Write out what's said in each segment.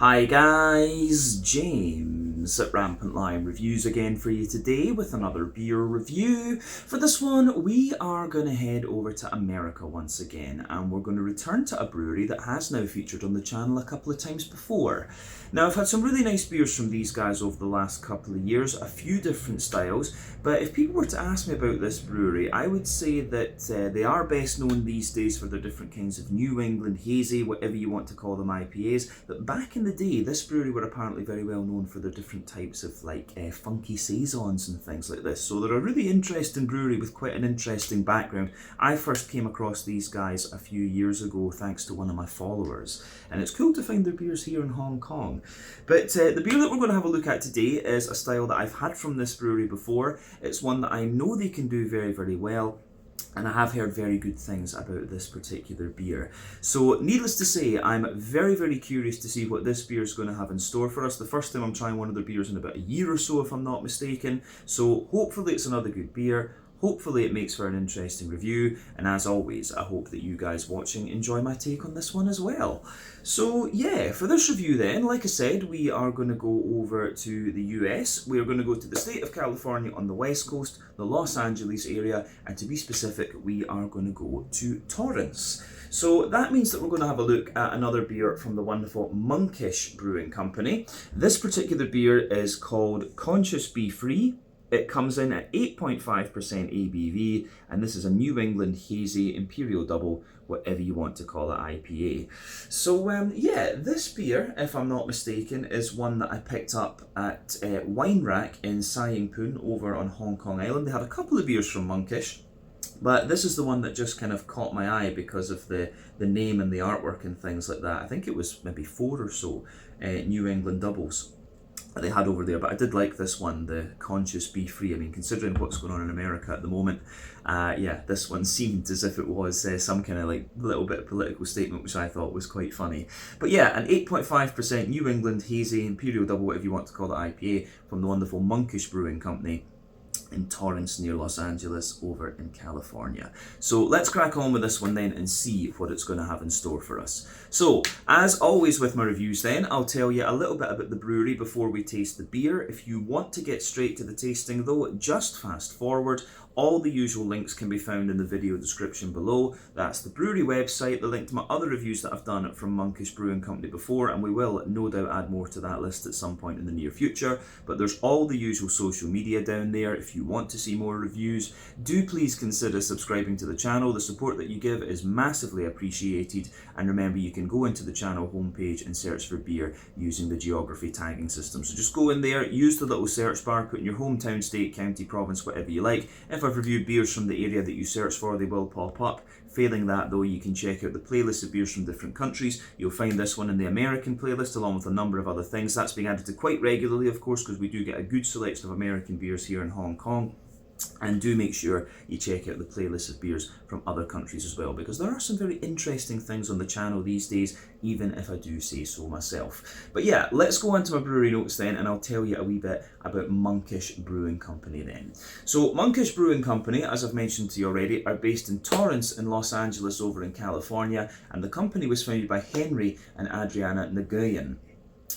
Hi guys, James at Rampant Lion Reviews again for you today with another beer review. For this one, we are going to head over to America once again, and we're going to return to a brewery that has now featured on the channel a couple of times before. Now, I've had some really nice beers from these guys over the last couple of years, a few different styles, but if people were to ask me about this brewery, I would say that they are best known these days for their different kinds of New England Hazy, whatever you want to call them, IPAs, but back in the day, this brewery were apparently very well known for their different types of funky saisons and things like this. So they're a really interesting brewery with quite an interesting background. I first came across these guys a few years ago thanks to one of my followers, and it's cool to find their beers here in Hong Kong. But the beer that we're going to have a look at today is a style that I've had from this brewery before. It's one that I know they can do very, very well, and I have heard very good things about this particular beer. So needless to say, I'm very, very curious to see what this beer is going to have in store for us. The first time I'm trying one of their beers in about a year or so, if I'm not mistaken. So hopefully it's another good beer. Hopefully it makes for an interesting review, and as always, I hope that you guys watching enjoy my take on this one as well. So yeah, for this review then, like I said, we are going to go over to the US. We are going to go to the state of California on the west coast, the Los Angeles area, and to be specific, we are going to go to Torrance. So that means that we're going to have a look at another beer from the wonderful Monkish Brewing Company. This particular beer is called Conscious Be Free. It comes in at 8.5% ABV, and this is a New England Hazy Imperial Double, whatever you want to call it, IPA. So yeah, this beer, if I'm not mistaken, is one that I picked up at Wine Rack in Saying Pun over on Hong Kong Island. They have a couple of beers from Monkish, but this is the one that just kind of caught my eye because of the name and the artwork and things like that. I think it was maybe 4 or so New England doubles that they had over there, but I did like this one, the Conscious Be Free. I mean, considering what's going on in America at the moment, yeah, this one seemed as if it was some kind of little bit of political statement, which I thought was quite funny. But yeah, an 8.5% New England Hazy Imperial Double, whatever you want to call it, IPA from the wonderful Monkish Brewing Company in Torrance near Los Angeles over in California. So let's crack on with this one then and see what it's going to have in store for us. So as always with my reviews then, I'll tell you a little bit about the brewery before we taste the beer. If you want to get straight to the tasting though, just fast forward. All the usual links can be found in the video description below. That's the brewery website, the link to my other reviews that I've done from Monkish Brewing Company before, and we will no doubt add more to that list at some point in the near future. But there's all the usual social media down there. If you want to see more reviews, do please consider subscribing to the channel. The support that you give is massively appreciated, and remember you can go into the channel homepage and search for beer using the geography tagging system. So just go in there, use the little search bar, put in your hometown, state, county, province, whatever you like. If I've reviewed beers from the area that you search for, they will pop up. Failing that though, you can check out the playlist of beers from different countries. You'll find this one in the American playlist along with a number of other things. That's being added to quite regularly, of course, because we do get a good selection of American beers here in Hong Kong. And do make sure you check out the playlist of beers from other countries as well, because there are some very interesting things on the channel these days, even if I do say so myself. But yeah, let's go on to my brewery notes then, and I'll tell you a wee bit about Monkish Brewing Company then. So Monkish Brewing Company, as I've mentioned to you already, are based in Torrance in Los Angeles over in California, and the company was founded by Henry and Adriana Nguyen.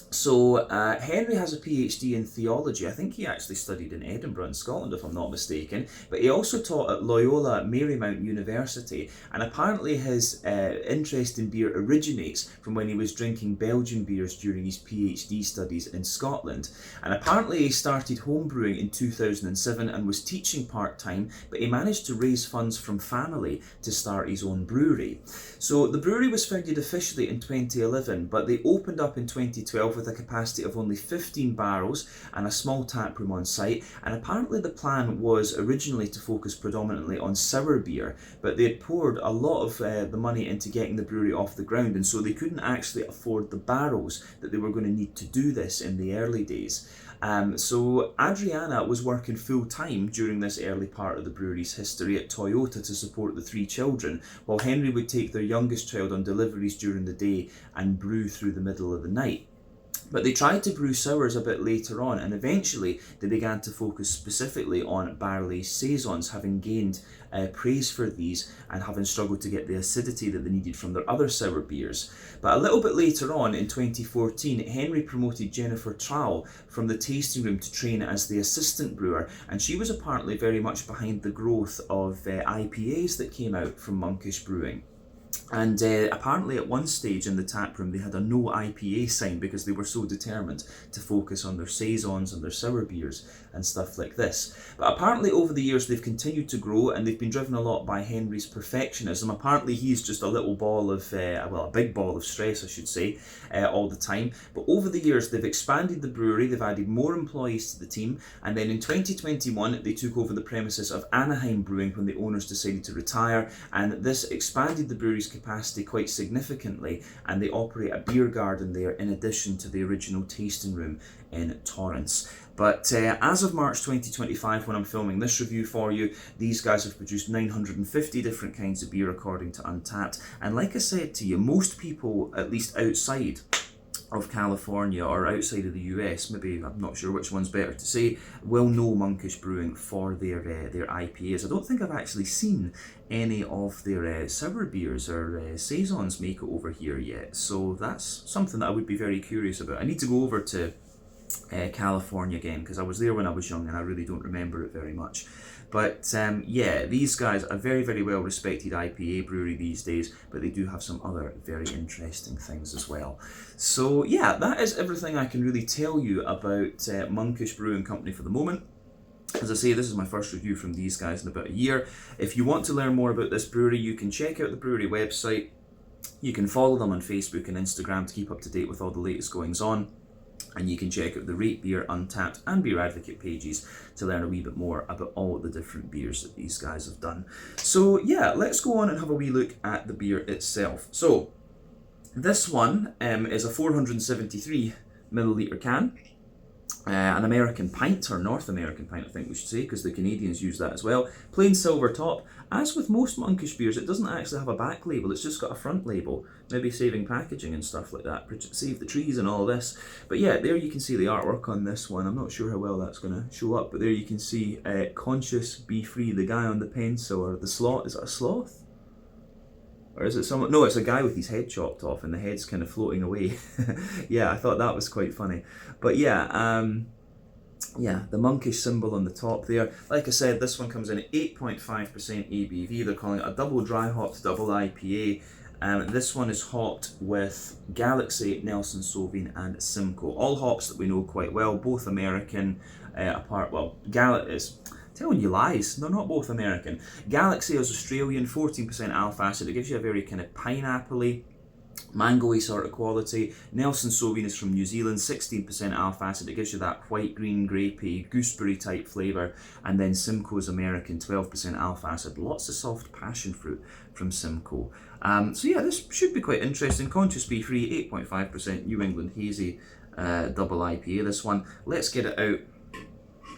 So Henry has a PhD in theology. I think he actually studied in Edinburgh in Scotland, if I'm not mistaken, but he also taught at Loyola Marymount University, and apparently his interest in beer originates from when he was drinking Belgian beers during his PhD studies in Scotland. And apparently he started homebrewing in 2007 and was teaching part-time, but he managed to raise funds from family to start his own brewery. So the brewery was founded officially in 2011, but they opened up in 2012 with a capacity of only 15 barrels and a small tap room on site, and apparently the plan was originally to focus predominantly on sour beer, but they had poured a lot of the money into getting the brewery off the ground, and so they couldn't actually afford the barrels that they were going to need to do this in the early days. So Adriana was working full-time during this early part of the brewery's history at Toyota to support the 3 children, while Henry would take their youngest child on deliveries during the day and brew through the middle of the night. But they tried to brew sours a bit later on, and eventually they began to focus specifically on barley saisons, having gained praise for these and having struggled to get the acidity that they needed from their other sour beers. But a little bit later on, in 2014, Henry promoted Jennifer Trowell from the tasting room to train as the assistant brewer, and she was apparently very much behind the growth of IPAs that came out from Monkish Brewing. And apparently at one stage in the tap room they had a no IPA sign because they were so determined to focus on their saisons and their sour beers and stuff like this. But apparently over the years they've continued to grow, and they've been driven a lot by Henry's perfectionism. Apparently he's just a little ball of, well, a big ball of stress I should say, all the time. But over the years they've expanded the brewery, they've added more employees to the team, and then in 2021 they took over the premises of Anaheim Brewing when the owners decided to retire, and this expanded the brewery's capacity quite significantly, and they operate a beer garden there in addition to the original tasting room in Torrance. But as of March 2025, when I'm filming this review for you, these guys have produced 950 different kinds of beer according to Untappd. And like I said to you, most people, at least outside of California or outside of the US, maybe I'm not sure which one's better to say, will know Monkish Brewing for their IPAs. I don't think I've actually seen any of their sour beers or saisons make it over here yet, so that's something that I would be very curious about. I need to go over to California again because I was there when I was young and I really don't remember it very much. But yeah, these guys are a very, very well respected IPA brewery these days, but they do have some other very interesting things as well. So yeah, that is everything I can really tell you about Monkish Brewing Company for the moment. As I say, this is my first review from these guys in about a year. If you want to learn more about this brewery, you can check out the brewery website. You can follow them on Facebook and Instagram to keep up to date with all the latest goings on. And you can check out the Rate Beer, Untappd and Beer Advocate pages to learn a wee bit more about all the different beers that these guys have done. So yeah, let's go on and have a wee look at the beer itself. So this one is a 473 milliliter can. An American pint, or North American pint I think we should say, because the Canadians use that as well. Plain silver top. As with most Monkish beers, it doesn't actually have a back label, it's just got a front label. Maybe saving packaging and stuff like that, save the trees and all this. But yeah, there you can see the artwork on this one. I'm not sure how well that's going to show up, but there you can see Conscious Be Free, the guy on the pencil, or the sloth. Is it a sloth? Or is it someone? No, it's a guy with his head chopped off and the head's kind of floating away. Yeah, I thought that was quite funny. But yeah, yeah, the monkish symbol on the top there. Like I said, this one comes in at 8.5% ABV. They're calling it a double dry hopped double IPA. This one is hopped with Galaxy, Nelson Sauvin and Simcoe. All hops that we know quite well, both American, telling you lies, they're not both American. Galaxy is Australian, 14% alpha acid. It gives you a very kind of pineapple-y, mango-y sort of quality. Nelson Sauvin is from New Zealand, 16% alpha acid. It gives you that white, green, grapey, gooseberry type flavour. And then Simcoe is American, 12% alpha acid. Lots of soft passion fruit from Simcoe. So yeah, this should be quite interesting. Conscious Be Free, 8.5% New England Hazy double IPA. This one, let's get it out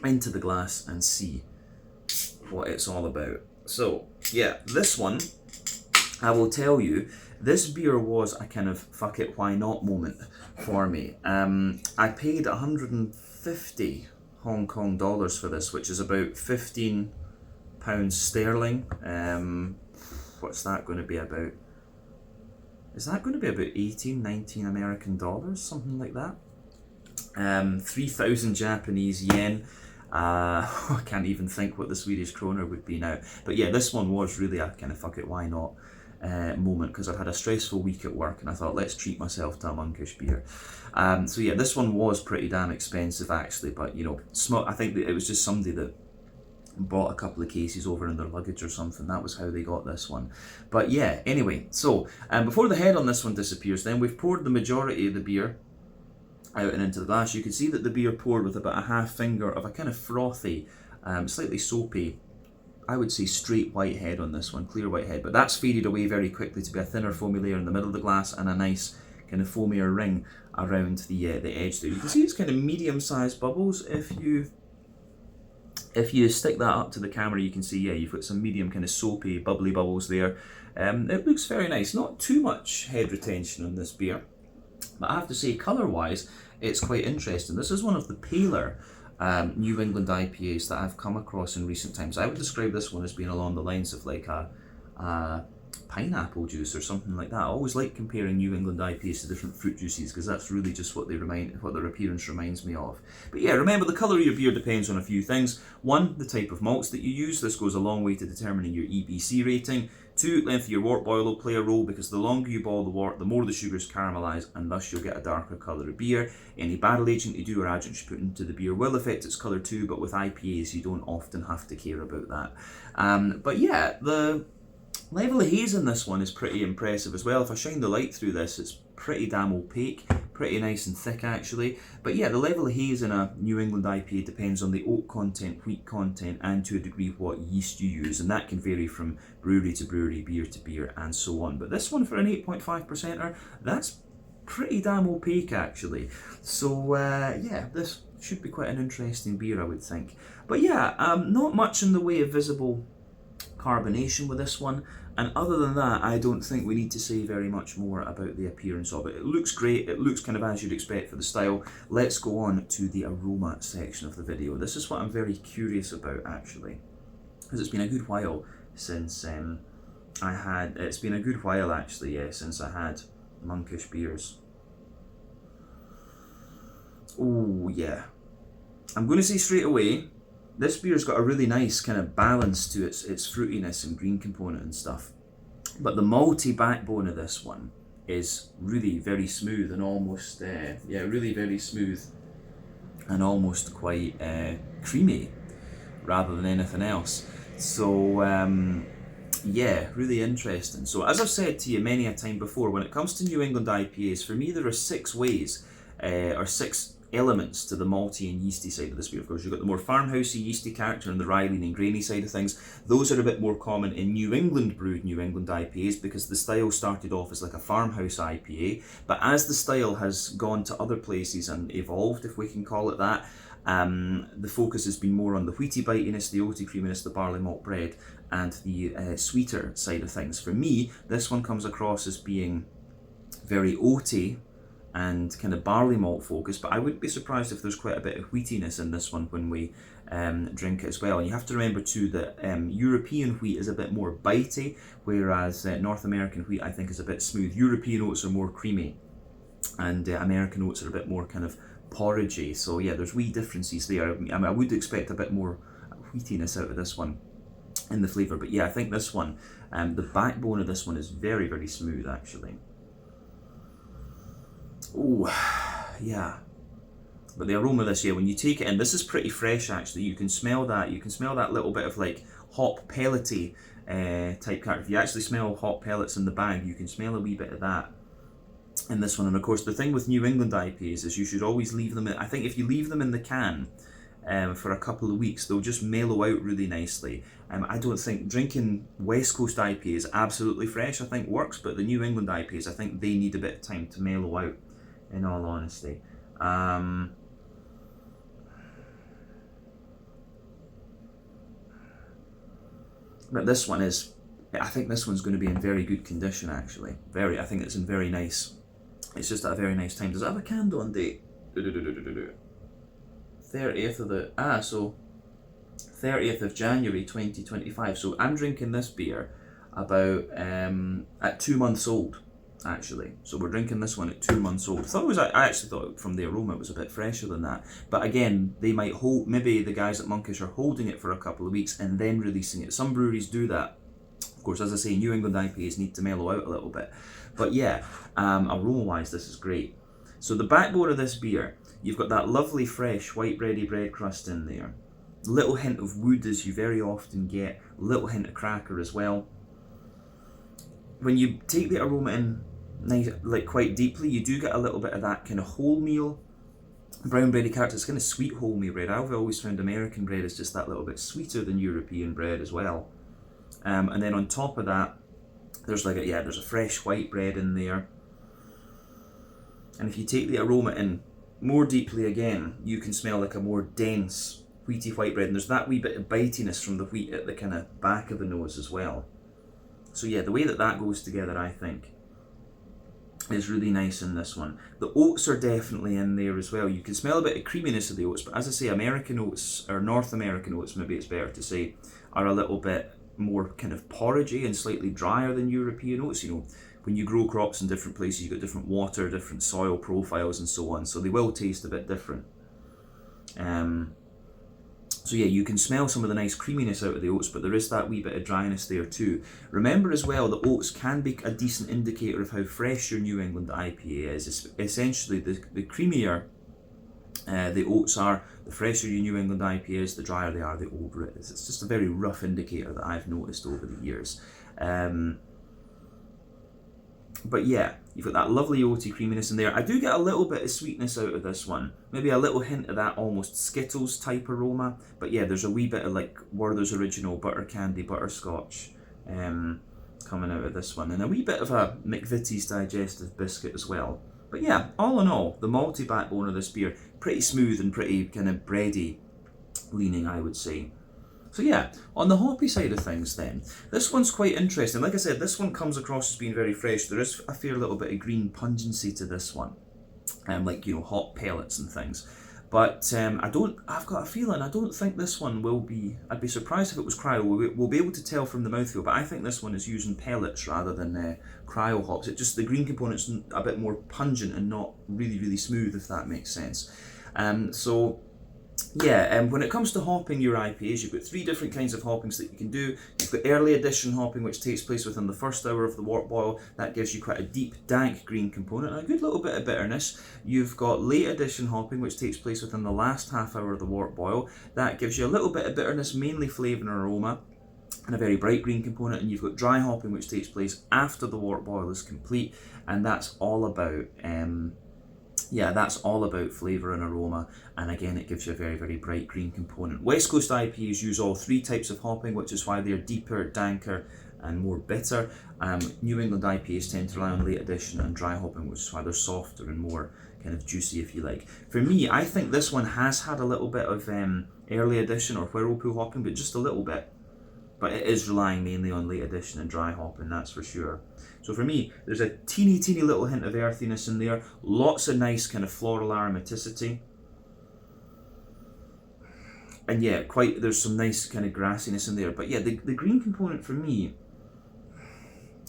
into the glass and see what it's all about. So yeah, this one, I will tell you, this beer was a kind of fuck it, why not moment for me. I paid 150 Hong Kong dollars for this, which is about 15 pounds sterling. What's that going to be about? Is that going to be about 18, 19 American dollars, something like that? 3,000 Japanese yen. I can't even think what the Swedish kroner would be now. But yeah, this one was really a kind of fuck it, why not moment, because I'd had a stressful week at work and I thought, let's treat myself to a monkish beer. So yeah, this one was pretty damn expensive actually, but you know, I think that it was just somebody that bought a couple of cases over in their luggage or something. That was how they got this one. But yeah, anyway, so before the head on this one disappears, then we've poured the majority of the beer out and into the glass. You can see that the beer poured with about a half finger of a kind of frothy, slightly soapy, I would say straight white head on this one, clear white head, but that's faded away very quickly to be a thinner foamy layer in the middle of the glass and a nice kind of foamier ring around the edge there. You can see it's kind of medium-sized bubbles. If you stick that up to the camera, you can see, yeah, you've got some medium kind of soapy, bubbly bubbles there. It looks very nice. Not too much head retention on this beer. But I have to say, colour-wise, it's quite interesting. This is one of the paler New England IPAs that I've come across in recent times. I would describe this one as being along the lines of like a pineapple juice or something like that. I always like comparing New England IPAs to different fruit juices because that's really just what their appearance reminds me of. But yeah, remember the colour of your beer depends on a few things. One, the type of malts that you use. This goes a long way to determining your EBC rating. Two, length of your wort boil will play a role because the longer you boil the wort, the more the sugars caramelise and thus you'll get a darker colour of beer. Any barrel agent you do or adjunts you put into the beer will affect its colour too, but with IPAs you don't often have to care about that. But yeah, the level of haze in this one is pretty impressive as well. If I shine the light through this, it's pretty damn opaque, pretty nice and thick actually. But yeah, the level of haze in a New England IPA depends on the oak content, wheat content, and to a degree what yeast you use, and that can vary from brewery to brewery, beer to beer, and so on. But this one for an 8.5%er, that's pretty damn opaque actually. So yeah, this should be quite an interesting beer, I would think. But yeah, not much in the way of visible carbonation with this one, and other than that I don't think we need to say very much more about the appearance of it. It looks great, it looks kind of as you'd expect for the style. Let's go on to the aroma section of the video. This is what I'm very curious about actually, because it's been a good while since it's been a good while actually, yeah, since I had Monkish beers. Oh yeah, I'm going to say straight away, this beer's got a really nice kind of balance to its fruitiness and green component and stuff. But the malty backbone of this one is really very smooth and almost, really very smooth and almost quite creamy rather than anything else. So yeah, really interesting. So as I've said to you many a time before, when it comes to New England IPAs, for me there are 6 ways, or 6 elements to the malty and yeasty side of this beer. Of course, you've got the more farmhousey yeasty character and the rye lean and grainy side of things. Those are a bit more common in New England brewed New England IPAs because the style started off as like a farmhouse IPA, but as the style has gone to other places and evolved, if we can call it that, the focus has been more on the wheaty bitiness, the oaty creaminess, the barley malt bread, and the sweeter side of things. For me, this one comes across as being very oaty and kind of barley malt focus, but I wouldn't be surprised if there's quite a bit of wheatiness in this one when we drink it as well. And you have to remember too that European wheat is a bit more bitey, whereas North American wheat I think is a bit smooth. European oats are more creamy, and American oats are a bit more kind of porridgey. So yeah, there's wee differences there. I mean, I would expect a bit more wheatiness out of this one in the flavour, but yeah, I think this one, the backbone of this one is very, very smooth actually. Oh, yeah. But the aroma of this, yeah, when you take it in, this is pretty fresh actually. You can smell that. You can smell that little bit of like hop pellety type character. If you actually smell hop pellets in the bag, you can smell a wee bit of that in this one. And of course, the thing with New England IPAs is you should always leave them in, I think if you leave them in the can for a couple of weeks, they'll just mellow out really nicely. I don't think drinking West Coast IPAs absolutely fresh, I think works, but the New England IPAs, I think they need a bit of time to mellow out, in all honesty. But this one is, I think this one's going to be in very good condition actually. I think it's in very nice, it's just at a very nice time. Does it have a candle on date? 30th of the, so 30th of January 2025. So I'm drinking this beer about at 2 months old actually. So we're drinking this one at 2 months old. I actually thought from the aroma it was a bit fresher than that. But again, they might hold, maybe the guys at Monkish are holding it for a couple of weeks and then releasing it. Some breweries do that. Of course, as I say, New England IPAs need to mellow out a little bit. But yeah, aroma-wise, this is great. So the backbone of this beer, you've got that lovely fresh white bready bread crust in there. Little hint of wood as you very often get. Little hint of cracker as well. When you take the aroma in nice, like quite deeply, you do get a little bit of that kind of wholemeal brown bready character. It's kind of sweet wholemeal bread. I've always found American bread is just that little bit sweeter than European bread as well. And then on top of that, there's there's a fresh white bread in there. And if you take the aroma in more deeply again, you can smell like a more dense wheaty white bread, and there's that wee bit of bitiness from the wheat at the kind of back of the nose as well. So yeah, the way that goes together, I think, is really nice in this one. The oats are definitely in there as well. You can smell a bit of creaminess of the oats, but as I say, American oats, or North American oats, maybe it's better to say, are a little bit more kind of porridgey and slightly drier than European oats. You know, when you grow crops in different places, you've got different water, different soil profiles and so on, so they will taste a bit different. So yeah, you can smell some of the nice creaminess out of the oats, but there is that wee bit of dryness there too. Remember as well that oats can be a decent indicator of how fresh your New England IPA is. It's essentially, the creamier the oats are, the fresher your New England IPA is, the drier they are, the older it is. It's just a very rough indicator that I've noticed over the years. But yeah, you've got that lovely oaty creaminess in there. I do get a little bit of sweetness out of this one. Maybe a little hint of that almost Skittles type aroma. But yeah, there's a wee bit of like Werther's Original butter candy butterscotch coming out of this one. And a wee bit of a McVitie's digestive biscuit as well. But yeah, all in all, the malty backbone of this beer, pretty smooth and pretty kind of bready leaning, I would say. So yeah, on the hoppy side of things then, this one's quite interesting. Like I said, this one comes across as being very fresh. There is a fair little bit of green pungency to this one, like, you know, hop pellets and things. But I've got a feeling, I don't think this one will be, I'd be surprised if it was cryo. We'll be able to tell from the mouthfeel, but I think this one is using pellets rather than cryo hops. It just, the green component's a bit more pungent and not really, really smooth, if that makes sense. So yeah, when it comes to hopping your IPAs, you've got 3 different kinds of hoppings that you can do. You've got early addition hopping, which takes place within the first hour of the wort boil. That gives you quite a deep, dank green component and a good little bit of bitterness. You've got late addition hopping, which takes place within the last half hour of the wort boil. That gives you a little bit of bitterness, mainly flavour and aroma, and a very bright green component. And you've got dry hopping, which takes place after the wort boil is complete, and that's all about that's all about flavour and aroma, and again it gives you a very, very bright green component. West Coast IPAs use all 3 types of hopping, which is why they're deeper, danker and more bitter. New England IPAs tend to rely on late addition and dry hopping, which is why they're softer and more kind of juicy, if you like. For me, I think this one has had a little bit of early addition or whirlpool hopping, but just a little bit. But it is relying mainly on late addition and dry hopping, that's for sure. So for me, there's a teeny little hint of earthiness in there, lots of nice kind of floral aromaticity. And yeah, there's some nice kind of grassiness in there. But yeah, the green component for me,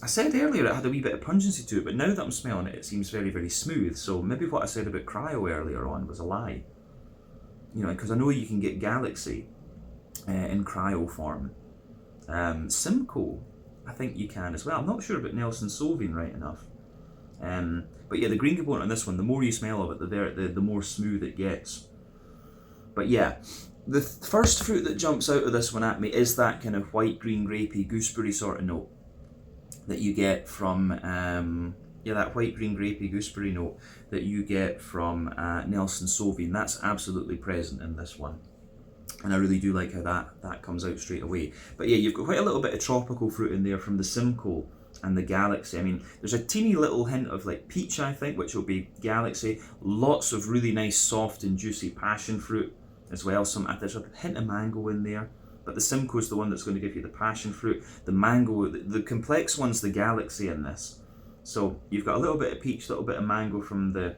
I said earlier it had a wee bit of pungency to it, but now that I'm smelling it, it seems very, very smooth. So maybe what I said about cryo earlier on was a lie. You know, because I know you can get Galaxy in cryo form. Simcoe, I think you can as well. I'm not sure about Nelson Sauvin right enough. But yeah, the green component on this one, the more you smell of it, the more smooth it gets. But yeah, the first fruit that jumps out of this one at me is that kind of white, green, grapey, gooseberry sort of note that you get from, that white, green, grapey, gooseberry note that you get from Nelson Sauvin. That's absolutely present in this one. And I really do like how that comes out straight away. But yeah, you've got quite a little bit of tropical fruit in there from the Simcoe and the Galaxy. I mean, there's a teeny little hint of like peach, I think, which will be Galaxy. Lots of really nice, soft and juicy passion fruit as well. There's a hint of mango in there. But the Simcoe is the one that's going to give you the passion fruit. The mango, the complex one's the Galaxy in this. So you've got a little bit of peach, a little bit of mango from the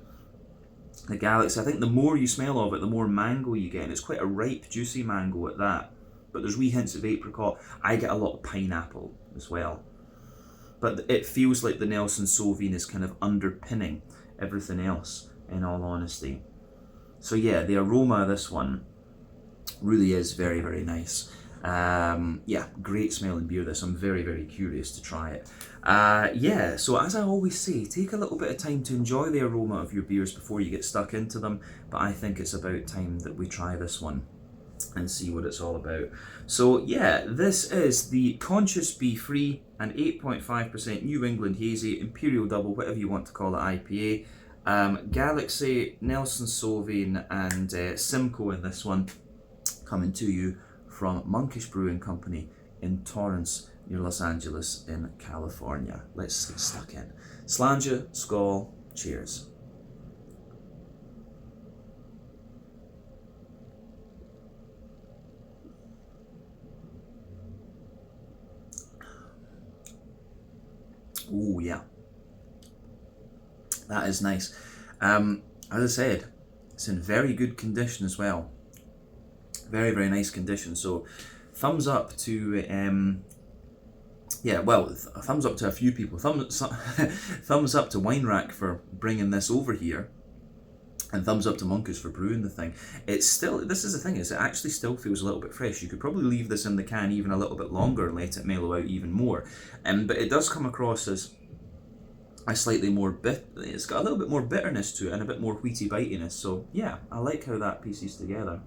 Galaxy. I think the more you smell of it, the more mango you get, and it's quite a ripe, juicy mango at that. But there's wee hints of apricot. I get a lot of pineapple as well. But it feels like the Nelson Sauvin is kind of underpinning everything else, in all honesty. So yeah, the aroma of this one really is very, very nice. Great smelling beer this. I'm very, very curious to try it. So as I always say, take a little bit of time to enjoy the aroma of your beers before you get stuck into them, but I think it's about time that we try this one and see what it's all about. So yeah, this is the Conscious Bee Free and 8.5% New England Hazy Imperial Double, whatever you want to call it, IPA. Galaxy, Nelson Sauvin and Simcoe in this one, coming to you from Monkish Brewing Company in Torrance, near Los Angeles in California. Let's get stuck in. Slàinte, skål, cheers. Ooh, yeah. That is nice. As I said, it's in very good condition as well. Very, very nice condition. So thumbs up to yeah, well, a thumbs up to a few people. Thumbs up to Wine Rack for bringing this over here, and thumbs up to Monkish for brewing the thing. It's still, this is the thing, is it actually still feels a little bit fresh. You could probably leave this in the can even a little bit longer and let it mellow out even more. But it does come across as a slightly more it's got a little bit more bitterness to it and a bit more wheaty bitiness. So yeah, I like how that pieces together.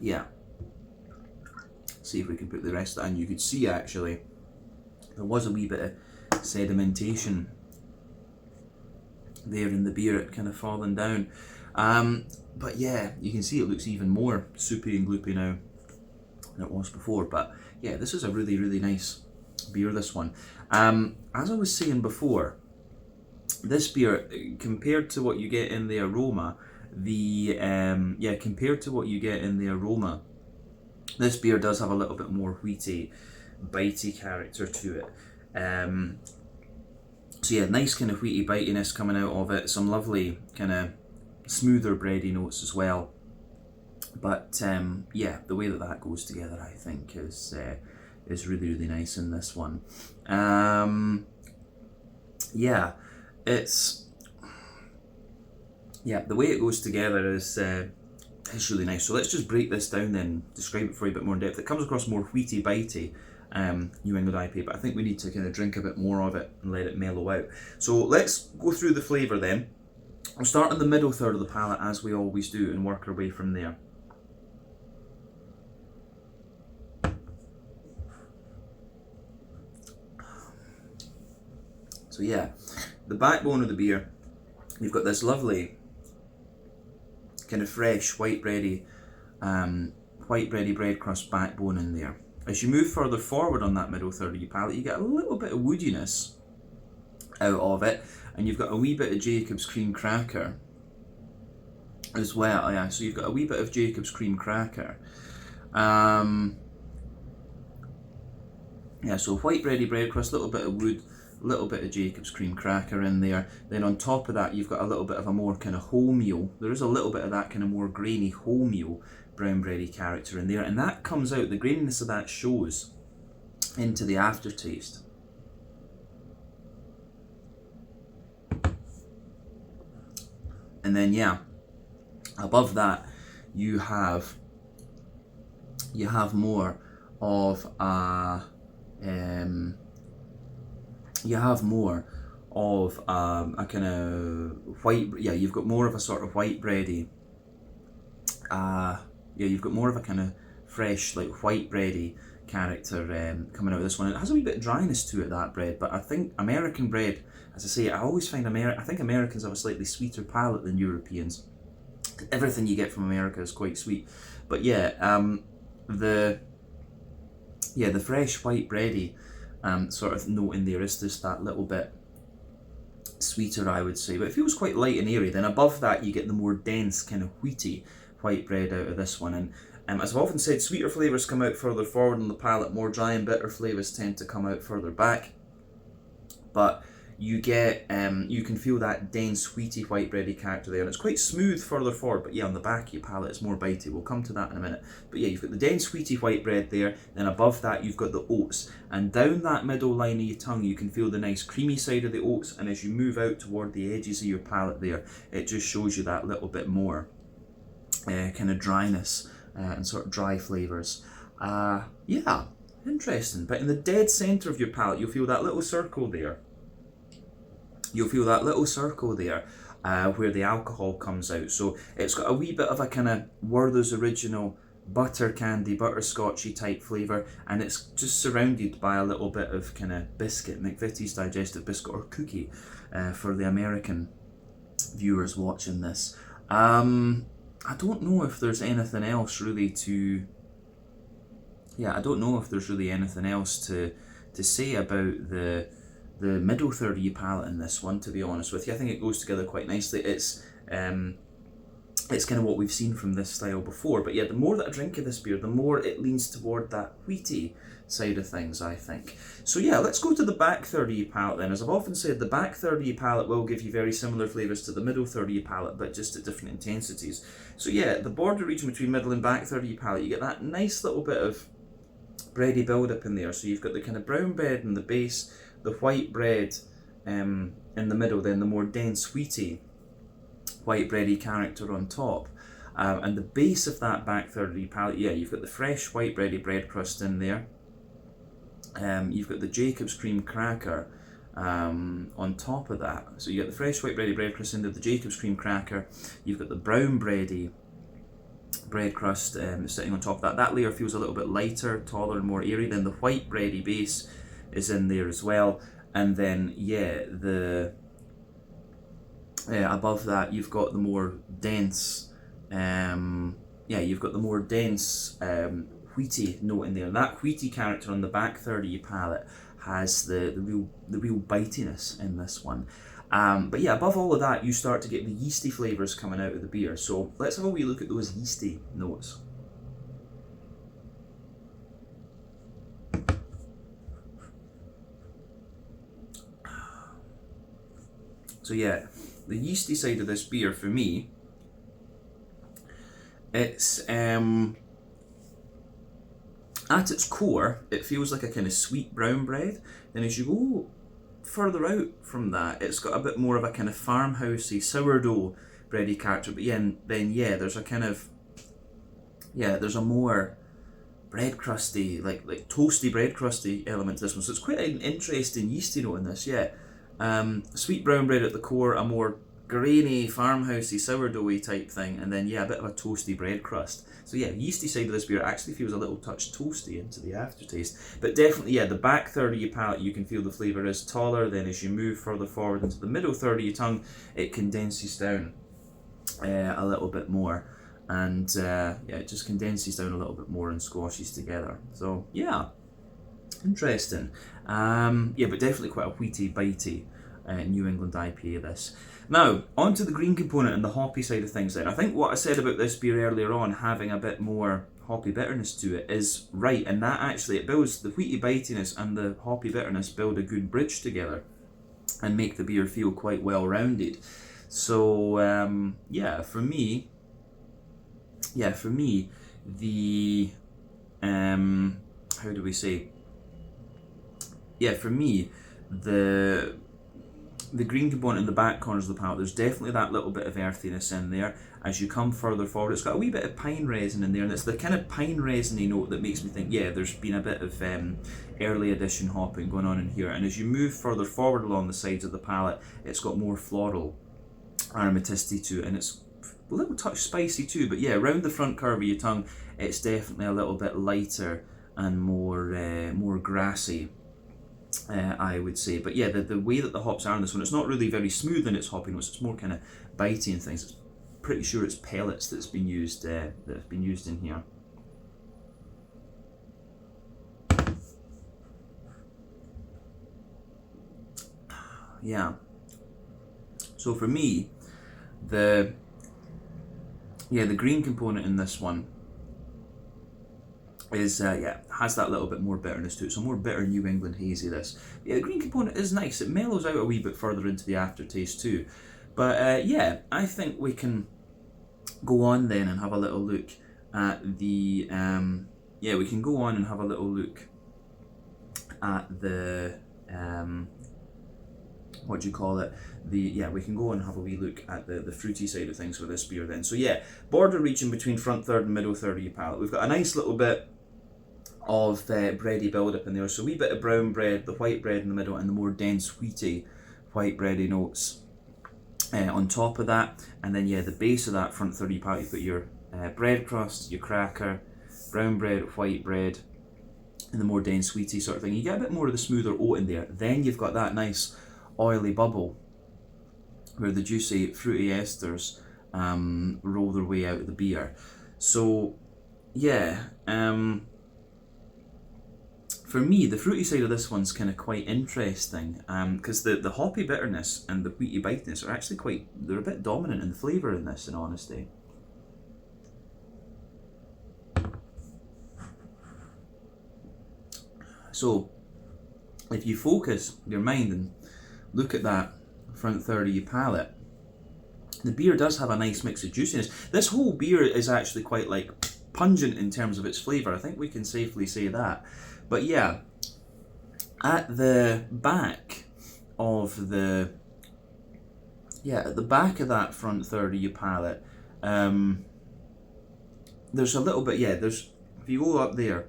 Yeah. See if we can put the rest of that in. You could see actually there was a wee bit of sedimentation there in the beer, it kind of falling down. But yeah, you can see it looks even more soupy and gloopy now than it was before. But yeah, this is a really, really nice beer, this one. As I was saying before, this beer, compared to what you get in the aroma, compared to what you get in the aroma, this beer does have a little bit more wheaty, bitey character to it. So yeah, nice kind of wheaty bitiness coming out of it. Some lovely kind of smoother bready notes as well. But yeah, the way that that goes together, I think, is really, really nice in this one. Yeah, the way it goes together is really nice. So let's just break this down then, describe it for you a bit more in depth. It comes across more wheaty, bitey, New England IPA, but I think we need to kind of drink a bit more of it and let it mellow out. So let's go through the flavour then. We'll start in the middle third of the palate as we always do and work our way from there. So yeah, the backbone of the beer, you've got this lovely kind of fresh white bready bread crust backbone in there. As you move further forward on that middle third of your palate, you get a little bit of woodiness out of it, and you've got a wee bit of Jacob's cream cracker as well. Yeah, so you've got a wee bit of Jacob's cream cracker. Yeah, so white bready bread crust, little bit of wood, little bit of Jacob's cream cracker in there. Then on top of that, you've got a little bit of a more kind of wholemeal. There is a little bit of that kind of more grainy wholemeal brown bready character in there, and that comes out, the graininess of that shows into the aftertaste. And then yeah, above that you have more of a kind of white, you've got more of a sort of white bready, you've got more of a kind of fresh, like white bready character coming out of this one. It has a wee bit of dryness to it, that bread, but I think American bread, as I say, I always find I think Americans have a slightly sweeter palate than Europeans. Everything you get from America is quite sweet, but yeah, the fresh white bready sort of note in there is just that little bit sweeter, I would say, but it feels quite light and airy. Then above that you get the more dense kind of wheaty white bread out of this one, and as I've often said, sweeter flavours come out further forward on the palate, more dry and bitter flavours tend to come out further back, but you get you can feel that dense wheaty white bready character there, and it's quite smooth further forward, but yeah, on the back of your palate it's more bitey. We'll come to that in a minute. But yeah, you've got the dense wheaty white bread there, then above that you've got the oats, and down that middle line of your tongue you can feel the nice creamy side of the oats, and as you move out toward the edges of your palate there, it just shows you that little bit more kind of dryness and sort of dry flavours. Yeah, interesting. But in the dead centre of your palate you'll feel that little circle there. You'll feel that little circle there where the alcohol comes out. So it's got a wee bit of a kind of Werther's Original butter candy, butterscotchy type flavour, and it's just surrounded by a little bit of kind of biscuit, McVitie's digestive biscuit or cookie for the American viewers watching this. I don't know if there's anything else really to... Yeah, I don't know if there's really anything else to say about the middle third of your palate in this one, to be honest with you. I think it goes together quite nicely. It's it's kind of what we've seen from this style before. But yeah, the more that I drink of this beer, the more it leans toward that wheaty side of things, I think. So yeah, let's go to the back third of your palate then. As I've often said, the back third of your palate will give you very similar flavours to the middle third of your palate, but just at different intensities. So yeah, the border region between middle and back third of your palate, you get that nice little bit of bready build-up in there. So you've got the kind of brown bread in the base, the white bread in the middle, then the more dense wheaty white bready character on top. And the base of that back third of your palate, yeah, you've got the fresh white bready bread crust in there. You've got the Jacob's cream cracker on top of that. So you get the fresh white bready bread crust in there, the Jacob's cream cracker. You've got the brown bready bread crust sitting on top of that. That layer feels a little bit lighter, taller and more airy. Then the white bready base is in there as well. And then, yeah, above that you've got the more dense, you've got the more dense wheaty note in there. And that wheaty character on the back third of your palate has the real bitiness in this one. But yeah, above all of that, you start to get the yeasty flavours coming out of the beer. So let's have a wee look at those yeasty notes. So yeah, the yeasty side of this beer for me, it's at its core, it feels like a kind of sweet brown bread. Then as you go further out from that, it's got a bit more of a kind of farmhousey sourdough bready character. But yeah, then yeah, there's a kind of, yeah, there's a more bread crusty, like toasty bread crusty element to this one. So it's quite an interesting yeasty note in this, yeah. Sweet brown bread at the core, a more grainy, farmhousey, sourdoughy type thing, and then yeah, a bit of a toasty bread crust. So yeah, yeasty side of this beer actually feels a little touch toasty into the aftertaste. But definitely, yeah, the back third of your palate, you can feel the flavour is taller. Then as you move further forward into the middle third of your tongue, it condenses down a little bit more. And yeah, it just condenses down a little bit more and squashes together. So yeah, interesting. Yeah, but definitely quite a wheaty, bitey New England IPA this. Now, onto the green component and the hoppy side of things then. I think what I said about this beer earlier on, having a bit more hoppy bitterness to it, is right, and that actually, it builds the wheaty bitiness and the hoppy bitterness build a good bridge together and make the beer feel quite well rounded. So yeah, for me, the how do we say? Yeah, for me, the green component in the back corners of the palate, there's definitely that little bit of earthiness in there. As you come further forward, it's got a wee bit of pine resin in there, and it's the kind of pine resiny note that makes me think, yeah, there's been a bit of early edition hopping going on in here. And as you move further forward along the sides of the palate, it's got more floral aromaticity to it, and it's a little touch spicy too. But yeah, around the front curve of your tongue, it's definitely a little bit lighter and more grassy, I would say. But yeah, the way that the hops are in this one, it's not really very smooth in its hopping notes. It's more kind of bitey and things. It's pretty sure it's pellets that's been used that have been used in here. Yeah. So for me, the green component in this one is has that little bit more bitterness to it. So more bitter New England hazy this. Yeah, the green component is nice. It mellows out a wee bit further into the aftertaste too. But yeah, I think we can go on then and have a little look at the we can go on and have a little look at the what do you call it? We can go and have a wee look at the fruity side of things for this beer then. So yeah, border region between front third and middle third of your palate. We've got a nice little bit of bready build-up in there. So a wee bit of brown bread, the white bread in the middle, and the more dense wheaty white bready notes on top of that. And then yeah, the base of that front third of your palate, you put your bread crust, your cracker, brown bread, white bread, and the more dense sweety sort of thing. You get a bit more of the smoother oat in there. Then you've got that nice oily bubble where the juicy fruity esters roll their way out of the beer. So yeah, for me, the fruity side of this one's kind of quite interesting because the hoppy bitterness and the wheaty bitiness are actually they're a bit dominant in the flavour in this, in honesty. So if you focus your mind and look at that front third of your palate, the beer does have a nice mix of juiciness. This whole beer is actually quite like pungent in terms of its flavour. I think we can safely say that. But yeah, at the back of that front third of your palate, there's a little bit, if you go up there,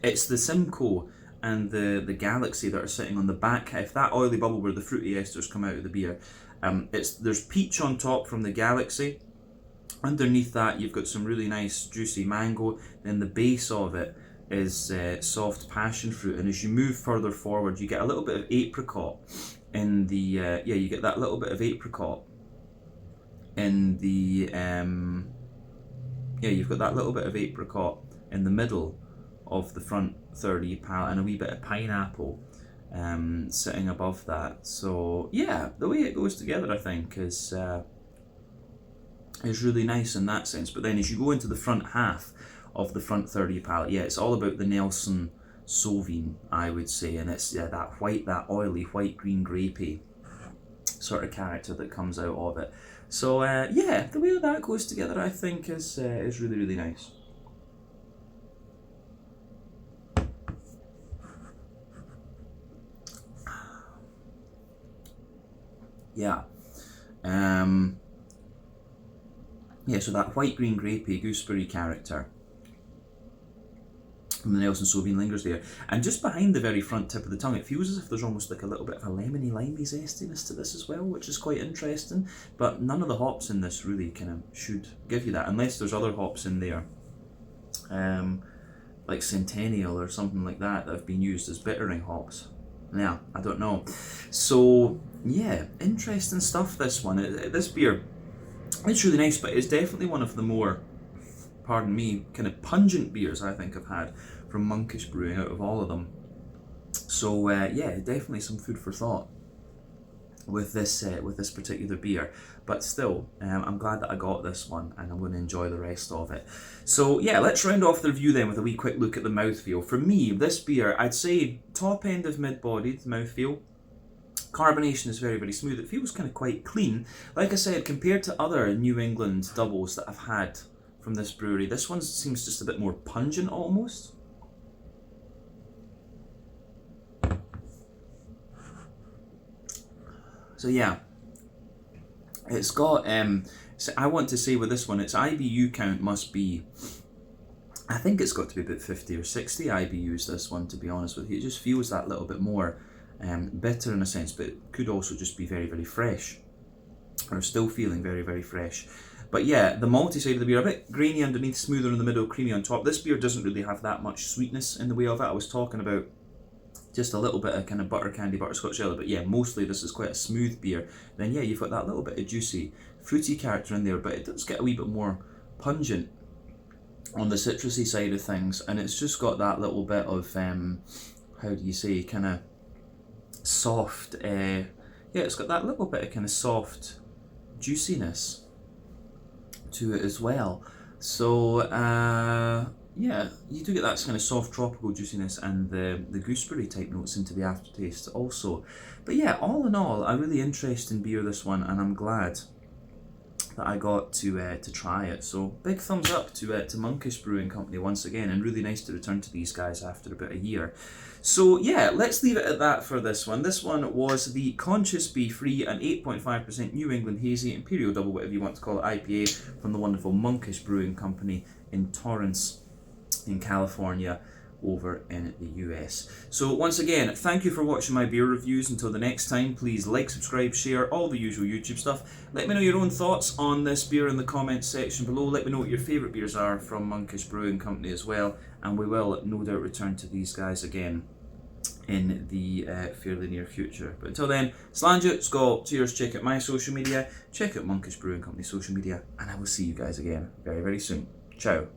it's the Simcoe and the Galaxy that are sitting on the back. If that oily bubble where the fruity esters come out of the beer, there's peach on top from the Galaxy. Underneath that, you've got some really nice juicy mango. Then the base of it is soft passion fruit, and as you move further forward, you get a little bit of apricot in the you get that little bit of apricot in the you've got that little bit of apricot in the middle of the front third of your palate, and a wee bit of pineapple sitting above that. So yeah, the way it goes together, I think, is really nice in that sense. But then as you go into the front half of the front third of your palate, it's all about the Nelson Sauvin, I would say, and it's that oily white green grapey sort of character that comes out of it. So the way that goes together, I think, is really, really nice. So that white green grapey gooseberry character from the Nelson Sauvin lingers there, and just behind the very front tip of the tongue, it feels as if there's almost like a little bit of a lemony limey zestiness to this as well, which is quite interesting. But none of the hops in this really kind of should give you that, unless there's other hops in there, like Centennial or something like that have been used as bittering hops. Yeah, I don't know. So yeah, interesting stuff. This one, this beer, it's really nice, but it's definitely one of the more, pardon me, kind of pungent beers I think I've had from Monkish Brewing out of all of them. So definitely some food for thought with this particular beer. But still, I'm glad that I got this one, and I'm going to enjoy the rest of it. So yeah, let's round off the review then with a wee quick look at the mouthfeel. For me, this beer, I'd say top end of mid-bodied mouthfeel. Carbonation is very, very smooth. It feels kind of quite clean. Like I said, compared to other New England doubles that I've had from this brewery, this one seems just a bit more pungent almost. So yeah, it's got, so I want to say with this one, its IBU count must be, I think it's got to be about 50 or 60 IBUs, this one, to be honest with you. It just feels that little bit more bitter in a sense, but it could also just be very, very fresh, or still feeling very, very fresh. But yeah, the malty side of the beer, a bit grainy underneath, smoother in the middle, creamy on top. This beer doesn't really have that much sweetness in the way of it. I was talking about just a little bit of kind of butter candy, butterscotch jelly, but yeah, mostly this is quite a smooth beer. Then yeah, you've got that little bit of juicy, fruity character in there, but it does get a wee bit more pungent on the citrusy side of things, and it's just got that little bit of, how do you say, kind of soft, it's got that little bit of kind of soft juiciness to it as well. So you do get that kind of soft tropical juiciness and the gooseberry type notes into the aftertaste also. But yeah, all in all, a really interesting beer, this one, and I'm glad that I got to try it. So big thumbs up to Monkish Brewing Company once again, and really nice to return to these guys after about a year. So yeah, let's leave it at that for this one. This one was the Conscious Bee Free, an 8.5% New England Hazy Imperial Double, whatever you want to call it, IPA from the wonderful Monkish Brewing Company in Torrance in California over in the US. So once again, thank you for watching my beer reviews. Until the next time, please like, subscribe, share, all the usual YouTube stuff. Let me know your own thoughts on this beer in the comments section below. Let me know what your favourite beers are from Monkish Brewing Company as well, and we will no doubt return to these guys again in the fairly near future. But until then, Slàinte, Skål, cheers, check out my social media, check out Monkish Brewing Company social media, and I will see you guys again very, very soon. Ciao.